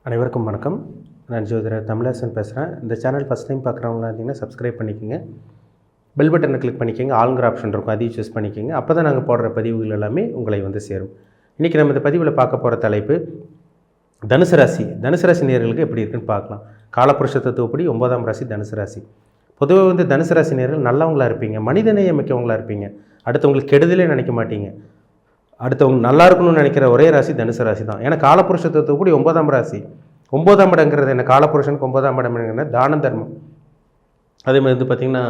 அனைவருக்கும் வணக்கம். நான் ஜோதிடர் தமிழரசன் பேசுகிறேன். இந்த சேனல் ஃபஸ்ட் டைம் பார்க்குறவங்களா இருந்தீங்கன்னா சப்ஸ்கிரைப் பண்ணிக்கோங்க. பெல் பட்டனை கிளிக் பண்ணிக்கோங்க. ஆளுங்கிற ஆப்ஷன் இருக்கும், அதையும் சூஸ் பண்ணிக்கோங்க. அப்போ தான் நாங்கள் போடுற பதிவுகள் எல்லாமே உங்களை வந்து சேரும். இன்றைக்கி நம்ம இந்த பதிவில் பார்க்க போகிற தலைப்பு தனுசு ராசி. தனுசு ராசி நேயர்களுக்கு எப்படி இருக்குன்னு பார்க்கலாம். காலபுருஷ தத்துவப்படி 9ஆம் ராசி தனுசு ராசி. பொதுவாக வந்து தனுசு ராசி நேயர்கள் நல்லவங்களாக இருப்பீங்க, மனிதநேயம் மிக்கவங்களாக இருப்பீங்க, அடுத்தவங்களுக்கு கெடுதலே நினைக்க மாட்டீங்க. அடுத்தவங்க நல்லா இருக்கணும்னு நினைக்கிற ஒரே ராசி தனுசு ராசி தான். ஏன்னா காலபுருஷ தத்துவப்படி 9ஆம் ராசி. 9ஆம் இடங்கிறது என்ன? காலபுருஷனுக்கு 9ஆம் இடம் என்ன? தான தர்மம். அதே மாதிரி வந்து பார்த்திங்கன்னா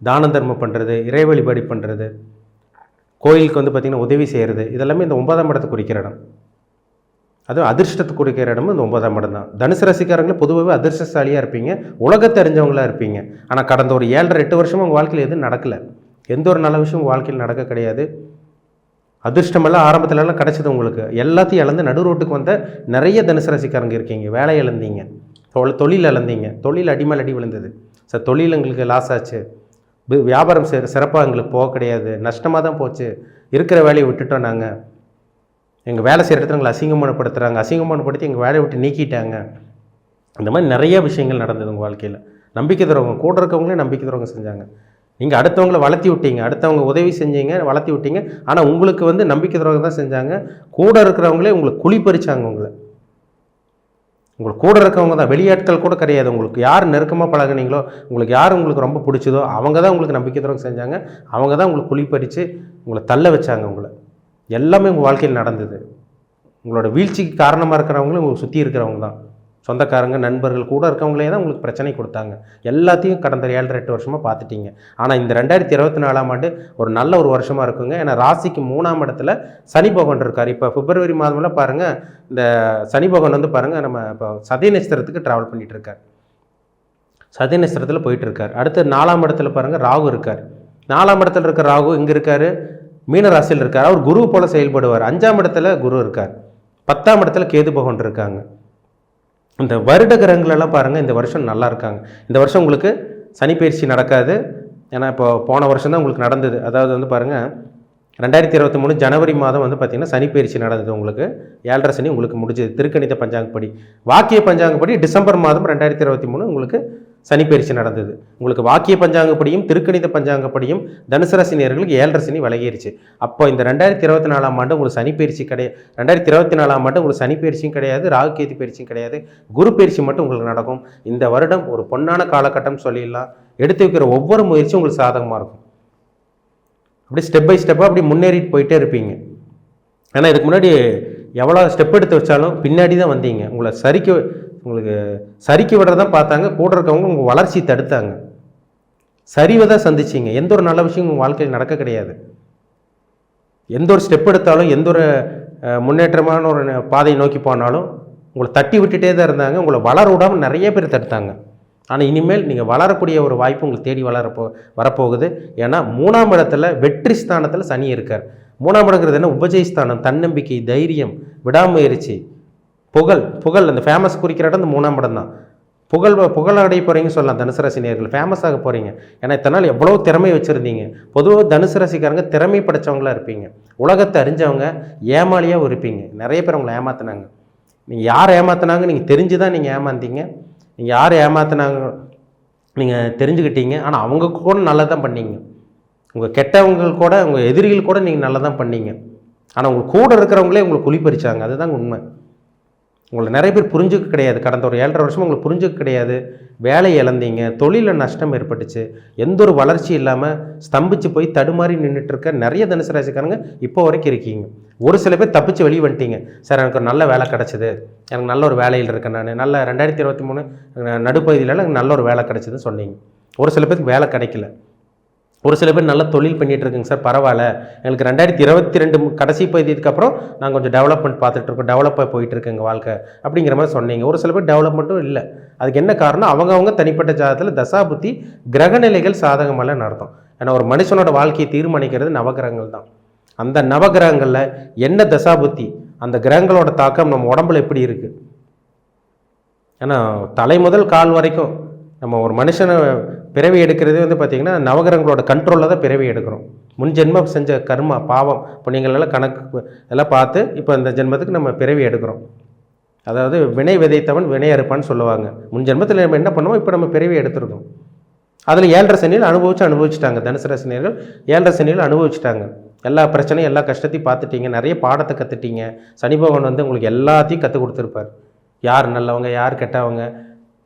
தான தர்மம் பண்ணுறது, இறை வழிபாடு பண்ணுறது, கோயிலுக்கு வந்து பார்த்திங்கன்னா உதவி செய்கிறது, இதெல்லாமே இந்த 9ஆம் இடத்தை குறிக்கிற இடம். அதுவும் அதிர்ஷ்டத்தை குறிக்கிற இடமும் இந்த 9ஆம் இடம் தான். தனுசு ராசிக்காரங்களே பொதுவாகவே அதிர்ஷ்டசாலியாக இருப்பீங்க, உலகத்தை அறிஞ்சவங்களாக இருப்பீங்க. ஆனால் கடந்த ஒரு 7-8 வருஷமாக உங்கள் வாழ்க்கையில் எதுவும் நடக்கலை. எந்த ஒரு நல்ல விஷயம் உங்கள் வாழ்க்கையில் நடக்க கிடையாது. அதிர்ஷ்டமெல்லாம் ஆரம்பத்துலலாம் கிடச்சிது உங்களுக்கு. எல்லாத்தையும் இழந்து நடு ரோட்டுக்கு வந்த நிறைய தனுசு ராசிக்காரங்க இருக்கீங்க. வேலை இழந்தீங்க, தொழில் இழந்தீங்க, தொழில் அடிமேல் அடி விழுந்தது. சார் தொழில் எங்களுக்கு லாஸ் ஆச்சு, வியாபாரம் சிறப்பாக எங்களுக்கு போக கிடையாது, நஷ்டமாக தான் போச்சு, இருக்கிற வேலையை விட்டுட்டோம், நாங்கள் எங்கள் வேலை செய்கிற இடத்துல எங்களை அசிங்கமானப்படுத்துகிறாங்க, அசிங்கமானப்படுத்தி எங்கள் வேலையை விட்டு நீக்கிட்டாங்க. இந்த மாதிரி நிறைய விஷயங்கள் நடந்தது உங்கள் வாழ்க்கையில். நம்பிக்கை தரவங்க கூட இருக்கவங்களே நம்பிக்கை தரவங்க செஞ்சாங்க. நீங்கள் அடுத்தவங்கள வளர்த்தி விட்டீங்க, அடுத்தவங்க உதவி செஞ்சீங்க, வளர்த்தி விட்டீங்க. ஆனால் உங்களுக்கு வந்து நம்பிக்கை தரவங்க தான் செஞ்சாங்க. கூட இருக்கிறவங்களே உங்களுக்கு குழி பறிச்சாங்க. உங்களுக்கு கூட இருக்கவங்க தான், வெளியாட்கள் கூட கிடையாது. உங்களுக்கு யார் நெருக்கமாக பழகுனீங்களோ, உங்களுக்கு யார் உங்களுக்கு ரொம்ப பிடிச்சதோ அவங்க தான் உங்களுக்கு நம்பிக்கை தரவங்க செஞ்சாங்க. அவங்க தான் உங்களுக்கு குழி பறித்து உங்களை தள்ள வச்சாங்க. எல்லாமே உங்கள் வாழ்க்கையில் நடந்தது. உங்களோட வீழ்ச்சிக்கு காரணமாக இருக்கிறவங்களும் உங்களுக்கு சுற்றி இருக்கிறவங்க தான். சொந்தக்காரங்க, நண்பர்கள், கூட இருக்கவங்களே தான் உங்களுக்கு பிரச்சனை கொடுத்தாங்க. எல்லாத்தையும் கடந்த 7-8 வருஷமாக பார்த்துட்டீங்க. ஆனால் இந்த 2024ஆம் ஆண்டு ஒரு நல்ல ஒரு வருஷமாக இருக்குங்க. ஏன்னா ராசிக்கு 3ஆம் இடத்துல சனி பகவான் இருக்கார். இப்போ பிப்ரவரி மாதமெல்லாம் பாருங்கள், இந்த சனி பகவான் வந்து பாருங்கள், நம்ம இப்போ சதய நட்சத்திரத்துக்கு ட்ராவல் பண்ணிகிட்டு இருக்கார். சதய நட்சத்திரத்தில் போயிட்டுருக்கார். அடுத்து 4ஆம் இடத்துல பாருங்கள் ராகு இருக்கார். 4ஆம் இடத்துல இருக்க ராகு இங்கே இருக்கார், மீன ராசியில் இருக்கார். அவர் குரு போல் செயல்படுவார். 5ஆம் இடத்துல குரு இருக்கார். 10ஆம் இடத்துல கேது பகவான் இருக்காங்க. இந்த வருட கிரகங்களெல்லாம் பாருங்கள், இந்த வருஷம் நல்லா இருக்காங்க. இந்த வருஷம் உங்களுக்கு சனி பயிற்சி நடக்காது. ஏன்னா இப்போ போன வருஷம் தான் உங்களுக்கு நடந்தது. அதாவது வந்து பாருங்கள், 2023 ஜனவரி மாதம் வந்து பார்த்திங்கன்னா சனி பயிற்சி நடந்தது. உங்களுக்கு 7.5 சனி உங்களுக்கு முடிஞ்சது திருக்கணித பஞ்சாங்கப்படி. வாக்கிய பஞ்சாங்கப்படி டிசம்பர் மாதம் 2023 உங்களுக்கு சனி பயிற்சி நடந்தது. உங்களுக்கு வாக்கிய பஞ்சாங்கப்படியும் திருக்கணித பஞ்சாங்கப்படியும் தனுசு ராசி நேயர்களுக்கு 7.5 சனி விலகிருச்சு. அப்போ இந்த 2024ஆம் ஆண்டு உங்களுக்கு சனி பயிற்சி கிடையாது. 2024ஆம் ஆண்டு உங்களுக்கு சனி பயிற்சியும் கிடையாது, ராகு கேது பயிற்சியும் கிடையாது, குரு பயிற்சி மட்டும் உங்களுக்கு நடக்கும். இந்த வருடம் ஒரு பொன்னான காலகட்டம் சொல்லிடலாம். எடுத்து வைக்கிற ஒவ்வொரு முயற்சியும் உங்களுக்கு சாதகமாக இருக்கும். அப்படி ஸ்டெப் பை ஸ்டெப்பாக அப்படி முன்னேறிட்டு போயிட்டே இருப்பீங்க. ஏன்னா இதுக்கு முன்னாடி எவ்வளோ ஸ்டெப் எடுத்து வச்சாலும் பின்னாடி தான் வந்தீங்க. உங்களுக்கு சரிக்கு விடுறதான் பார்த்தாங்க. கூட இருக்கவங்க உங்கள் வளர்ச்சி தடுத்தாங்க. சரிவை தான் சந்திச்சிங்க. எந்த ஒரு நல்ல விஷயம் உங்கள் வாழ்க்கையில் நடக்க கிடையாது. எந்த ஒரு ஸ்டெப் எடுத்தாலும், எந்த ஒரு முன்னேற்றமான ஒரு பாதையை நோக்கி போனாலும் உங்களை தட்டி விட்டுட்டே தான் இருந்தாங்க. உங்களை வளர விடாமல் நிறைய பேர் தடுத்தாங்க. ஆனால் இனிமேல் நீங்கள் வளரக்கூடிய ஒரு வாய்ப்பு உங்களுக்கு தேடி வரப்போகுது. ஏன்னா 3ஆம் இடத்துல வெற்றி ஸ்தானத்தில் சனி இருக்கார். 3ஆம் இடங்கிறது என்ன? உபஜயஸ்தானம், தன்னம்பிக்கை, தைரியம், விடாமுயற்சி, புகழ் அந்த ஃபேமஸ் குறிக்கிற இடம் இந்த 3ஆம் இடம் தான். புகழ் அடைய போகிறீங்கன்னு சொல்லலாம். தனுசு ராசி நேயர்கள் ஃபேமஸ் ஆக போகிறீங்க. ஏன்னா இத்தனை நாள் எவ்வளோ திறமை வச்சுருந்தீங்க. பொதுவாக தனுசு ராசிக்காரங்க திறமை படைத்தவங்களாக இருப்பீங்க, உலகத்தை அறிஞ்சவங்க, ஏமாளியாக இருப்பீங்க. நிறைய பேர் உங்களை ஏமாத்தினாங்க. நீங்கள் யார் ஏமாத்தினாங்க நீங்கள் தெரிஞ்சு தான் நீங்கள் ஏமாந்தீங்க. நீங்கள் யார் ஏமாத்தினாங்க நீங்கள் தெரிஞ்சுக்கிட்டீங்க. ஆனால் அவங்க கூட நல்லா தான் பண்ணீங்க. உங்கள் கெட்டவங்க கூட, உங்கள் எதிரிகள் கூட நீங்கள் நல்லா தான் பண்ணீங்க. ஆனால் உங்களுக்கு கூட இருக்கிறவங்களே உங்களுக்கு குழி பறிச்சாங்க. அதுதாங்க உண்மை. உங்களை நிறைய பேர் புரிஞ்சுக்க கிடையாது. கடந்த ஒரு 7.5 வருஷமாக உங்களுக்கு புரிஞ்சுக்க கிடையாது. வேலை இழந்தீங்க, தொழிலில் நஷ்டம் ஏற்பட்டுச்சு, எந்த ஒரு வளர்ச்சி இல்லாமல் ஸ்தம்பிச்சு போய் தடுமாறி நின்றுட்டு இருக்க நிறைய தனுசு ராசிக்காரங்க இப்போ வரைக்கும் இருக்கீங்க. ஒரு சில பேர் தப்பிச்சு வெளியே வந்துட்டீங்க. சார் எனக்கு ஒரு நல்ல வேலை கிடச்சிது, எனக்கு நல்ல ஒரு வேலையில் இருக்கேன், நான் நல்ல 2023 நடுப்பகுதியில் எனக்கு நல்ல ஒரு வேலை கிடச்சிதுன்னு சொன்னீங்க. ஒரு சில பேருக்கு வேலை கிடைக்கல. ஒரு சில பேர் நல்லா தொழில் பண்ணிகிட்டு இருக்குங்க சார், பரவாயில்ல, எங்களுக்கு 2022 கடைசி பகுதிக்கு அப்புறம் நாங்கள் கொஞ்சம் டெவலப்மெண்ட் பார்த்துட்ருக்கோம், டெவலப்பாக போயிட்டுருக்கு எங்கள் வாழ்க்கை அப்படிங்கிற மாதிரி சொன்னீங்க. ஒரு சில பேர் டெவலப்மெண்ட்டும் இல்லை. அதுக்கு என்ன காரணம்? அவங்கவுங்க தனிப்பட்ட ஜாதகத்தில் தசாபுத்தி கிரகநிலைகள் சாதகமெல்லாம் நடத்தும். ஏன்னா ஒரு மனுஷனோட வாழ்க்கையை தீர்மானிக்கிறது நவகிரகங்கள் தான். அந்த நவகிரகங்களில் என்ன தசாபுத்தி, அந்த கிரகங்களோட தாக்கம் நம்ம உடம்புல எப்படி இருக்குது. ஏன்னா தலை முதல் கால் வரைக்கும் நம்ம ஒரு மனுஷனை பிறவி எடுக்கிறதே வந்து பார்த்திங்கன்னா நவகிரகங்களோட கண்ட்ரோலில் தான் பிறவி எடுக்கிறோம். முன் ஜென்மம் செஞ்ச கர்மா, பாவம், புண்ணியங்களெல்லாம் கணக்கு எல்லாம் பார்த்து இப்போ இந்த ஜென்மத்துக்கு நம்ம பிறவி எடுக்கிறோம். அதாவது வினை விதைத்தவன் வினை அறுப்பான்னு சொல்லுவாங்க. முன் ஜென்மத்தில் நம்ம என்ன பண்ணுவோம், இப்போ நம்ம பிறவி எடுத்திருக்கோம். அதில் 7.5 சனியில் அனுபவிச்சிட்டாங்க. தனுசு ராசினியர்கள் 7.5 சனியில் அனுபவிச்சிட்டாங்க. எல்லா பிரச்சனையும் எல்லா கஷ்டத்தையும் பார்த்துட்டீங்க, நிறைய பாடத்தை கற்றுட்டீங்க. சனி பகவான் வந்து உங்களுக்கு எல்லாத்தையும் கற்றுக் கொடுத்துருப்பார். யார் நல்லவங்க, யார் கெட்டவங்க,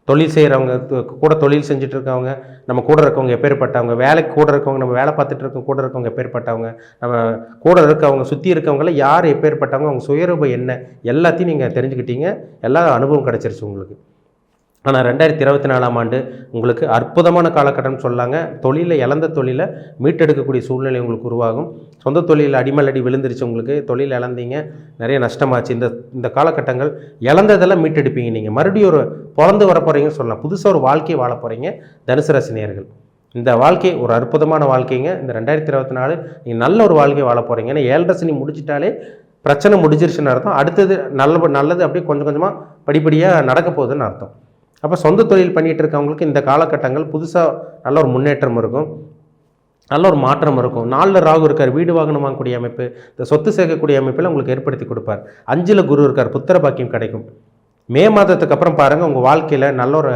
தொழில் செய்கிறவங்க, கூட தொழில் செஞ்சுட்டு இருக்கவங்க, நம்ம கூட இருக்கவங்க எப்பேற்பட்டவங்க, வேலைக்கு கூட இருக்கவங்க, நம்ம வேலை பார்த்துட்டு இருக்கவங்க கூட இருக்கவங்க எப்பேற்பட்டவங்க, நம்ம கூட இருக்கவங்க சுற்றி இருக்கவங்கள யார் எப்பேற்பட்டவங்க, அவங்க சுயரூபம் என்ன, எல்லாத்தையும் நீங்கள் தெரிஞ்சுக்கிட்டீங்க. எல்லா அனுபவம் கிடச்சிருச்சு உங்களுக்கு. ஆனால் 2024ஆம் ஆண்டு உங்களுக்கு அற்புதமான காலகட்டம்னு சொல்லாங்க. தொழிலை இழந்த தொழிலை மீட்டெடுக்கக்கூடிய சூழ்நிலை உங்களுக்கு உருவாகும். சொந்த தொழிலில் அடிமலடி விழுந்துருச்சு, உங்களுக்கு தொழில் இழந்தீங்க, நிறைய நஷ்டமாச்சு. இந்த காலகட்டங்கள் இழந்ததெல்லாம் மீட்டெடுப்பீங்க. நீங்கள் மறுபடியும் ஒரு பிறந்து வர போகிறீங்கன்னு சொல்லலாம். புதுசாக ஒரு வாழ்க்கையை வாழ போகிறீங்க தனுசு ராசி நேயர்கள். இந்த வாழ்க்கை ஒரு அற்புதமான வாழ்க்கைங்க. இந்த 2024 நீங்கள் நல்ல ஒரு வாழ்க்கையை வாழ போகிறீங்க. ஏன்னா 7.5 சனி முடிச்சிட்டாலே பிரச்சனை முடிஞ்சிருச்சுன்னு அர்த்தம். அடுத்தது நல்லது அப்படியே கொஞ்சம் கொஞ்சமாக படிப்படியாக நடக்க போகுதுன்னு அர்த்தம். அப்போ சொந்த தொழில் பண்ணிகிட்டு இருக்கவங்களுக்கு இந்த காலகட்டங்கள் புதுசாக நல்ல ஒரு முன்னேற்றம் இருக்கும், நல்ல ஒரு மாற்றம் இருக்கும். 4ல் ராகு இருக்கார், வீடு வாகனம் வாங்கக்கூடிய அமைப்பு, இந்த சொத்து சேர்க்கக்கூடிய அமைப்பில் உங்களுக்கு ஏற்படுத்தி கொடுப்பார். 5ல் குரு இருக்கார், புத்திர பாக்கியம் கிடைக்கும். மே மாதத்துக்கு அப்புறம் பாருங்கள், உங்கள் வாழ்க்கையில் நல்ல ஒரு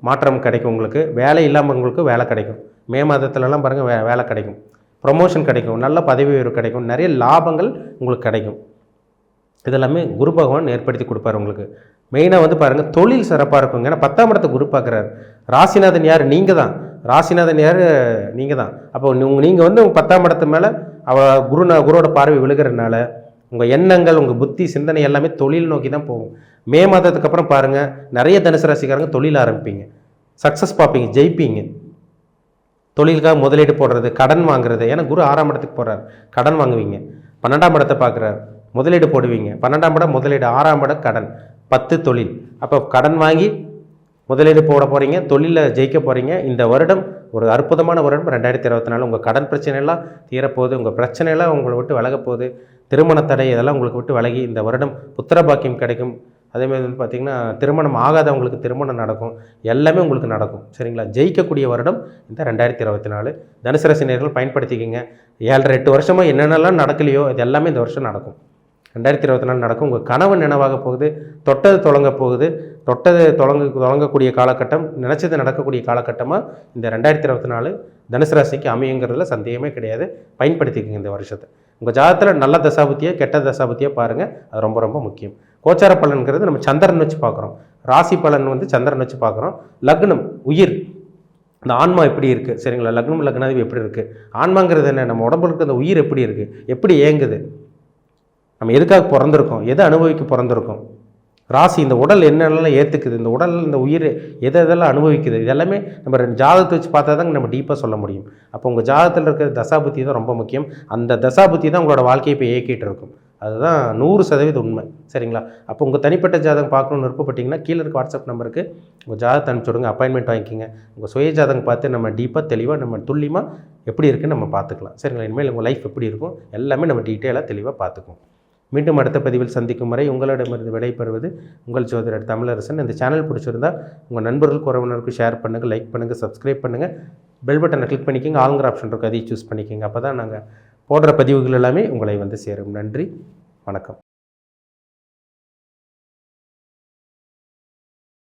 மாற்றம் கிடைக்கும். உங்களுக்கு வேலை இல்லாமவங்களுக்கு வேலை கிடைக்கும். மே மாதத்துலலாம் பாருங்கள் வேலை கிடைக்கும், ப்ரொமோஷன் கிடைக்கும், நல்ல பதவி உயர்வு கிடைக்கும், நிறைய லாபங்கள் உங்களுக்கு கிடைக்கும். இதெல்லாமே குரு பகவான் ஏற்படுத்தி கொடுப்பார் உங்களுக்கு. மெயினாக வந்து பாருங்கள், தொழில் சிறப்பாக இருக்குங்க. ஏன்னா 10ஆம் இடத்தை குரு பார்க்குறாரு. ராசிநாதன் யார்? நீங்கள் தான். ராசிநாதன் யார்? நீங்கள் தான். அப்போ நீங்கள் வந்து உங்கள் 10ஆம் இடத்து மேலே குருவோட பார்வை விழுகிறதுனால உங்கள் எண்ணங்கள், உங்கள் புத்தி, சிந்தனை எல்லாமே தொழில் நோக்கி தான் போகும். மே மாதத்துக்கு அப்புறம் பாருங்கள், நிறைய தனுசு ராசிக்காரங்க தொழில் ஆரம்பிப்பீங்க, சக்ஸஸ் பார்ப்பீங்க, ஜெயிப்பீங்க. தொழிலுக்காக முதலீடு போடுறது, கடன் வாங்குறது. ஏன்னா குரு 6ஆம் இடத்துக்கு போகிறார், கடன் வாங்குவீங்க. 12ஆம் இடத்தை பார்க்குறாரு, முதலீடு போடுவீங்க. 12ஆம் இடம் முதலீடு, 6ஆம் இடம் கடன், 10 தொழில். அப்போ கடன் வாங்கி முதலீடு போட போகிறீங்க, தொழிலில் ஜெயிக்க போகிறீங்க. இந்த வருடம் ஒரு அற்புதமான வருடம் 2024. உங்கள் கடன் பிரச்சனையெல்லாம் தீரப்போகுது, உங்கள் பிரச்சனையெல்லாம் உங்களை விட்டு விலகப்போகுது. திருமண தடை இதெல்லாம் உங்களுக்கு விட்டு விலகி இந்த வருடம் புத்திர பாக்கியம் கிடைக்கும். அதேமாதிரி வந்து பார்த்திங்கன்னா திருமணம் ஆகாதவங்களுக்கு திருமணம் நடக்கும். எல்லாமே உங்களுக்கு நடக்கும். சரிங்களா? ஜெயிக்கக்கூடிய வருடம் இந்த 2024. தனுசு ராசி நேயர்கள் பயன்படுத்திக்கிங்க. 7.5 8 வருஷமாக என்னென்னலாம் நடக்கலையோ இது எல்லாமே இந்த வருஷம் நடக்கும். 2024 நடக்கும். உங்கள் கனவு நினைவாக போகுது, தொட்டது தொடங்க போகுது. தொட்டது தொடங்கக்கூடிய காலகட்டம், நினச்சது நடக்கக்கூடிய காலகட்டமாக இந்த 2024 தனுசு ராசிக்கு அமையுங்கிறதுல சந்தேகமே கிடையாது. பயன்படுத்திக்கங்க இந்த வருஷத்தை. உங்கள் ஜாதகத்தில் நல்ல தசாபுத்தியாக கெட்ட தசாபுத்தியாக பாருங்கள், அது ரொம்ப ரொம்ப முக்கியம். கோச்சார பலன்கிறது நம்ம சந்திரன் வச்சு பார்க்குறோம், ராசி பலன் வந்து சந்திரன் வச்சு பார்க்குறோம். லக்னம் உயிர், இந்த ஆன்மா எப்படி இருக்குது, சரிங்களா? லக்னம் லக்னாதிபதி எப்படி இருக்குது, ஆன்மாங்கிறது என்ன, நம்ம உடம்புல இருக்க அந்த உயிர் எப்படி இருக்குது, எப்படி இயங்குது, நம்ம எதுக்காக பிறந்திருக்கோம், எதை அனுபவிக்க பிறந்திருக்கோம், ராசி இந்த உடல் என்னென்னலாம் ஏற்றுக்குது, இந்த உடல் இந்த உயிர் எதெல்லாம் அனுபவிக்குது, இதெல்லாமே நம்ம ஜாதகத்தை வச்சு பார்த்தா தான் நம்ம டீப்பாக சொல்ல முடியும். அப்போ உங்கள் ஜாதகத்தில் இருக்கிற தசாபுத்தி தான் ரொம்ப முக்கியம். அந்த தசாபுத்தி தான் உங்களோட வாழ்க்கையை இப்போ இயக்கிட்டு இருக்கும். அதுதான் 100% உண்மை. சரிங்களா? அப்போ உங்கள் தனிப்பட்ட ஜாதகம் பார்க்கணுன்னு விருப்பப்பட்டீங்கன்னா கீழே இருக்க வாட்ஸ்அப் நம்பருக்கு உங்கள் ஜாதகத்தை அனுப்பிச்சுடுங்க, அப்பாயின்மெண்ட் வாங்கிக்கிங்க. உங்கள் சுய ஜாதகம் பார்த்து நம்ம டீப்பாக தெளிவாக நம்ம துல்லியமாக எப்படி இருக்குன்னு நம்ம பார்த்துக்கலாம். சரிங்களா? இனிமேல் உங்கள் லைஃப் எப்படி இருக்கும் எல்லாமே நம்ம டீட்டெயிலாக தெளிவாக பார்த்துக்குவோம். மீண்டும் அடுத்த பதிவில் சந்திக்கும் வரை உங்களிடமிருந்து விடைபெறுவது உங்கள் ஜோதிடர் தமிழரசன். இந்த சேனல் பிடிச்சிருந்தால் உங்கள் நண்பர்களுக்கு உறவினருக்கு ஷேர் பண்ணுங்கள், லைக் பண்ணுங்கள், சப்ஸ்கிரைப் பண்ணுங்கள், பெல் பட்டனை கிளிக் பண்ணிக்கோங்க, ஆளுங்கிற ஆப்ஷன் இருக்கும், அதையும் சூஸ் பண்ணிக்கோங்க. அப்போ தான் நாங்கள் போடுற பதிவுகள் எல்லாமே உங்களை வந்து சேரும். நன்றி, வணக்கம்.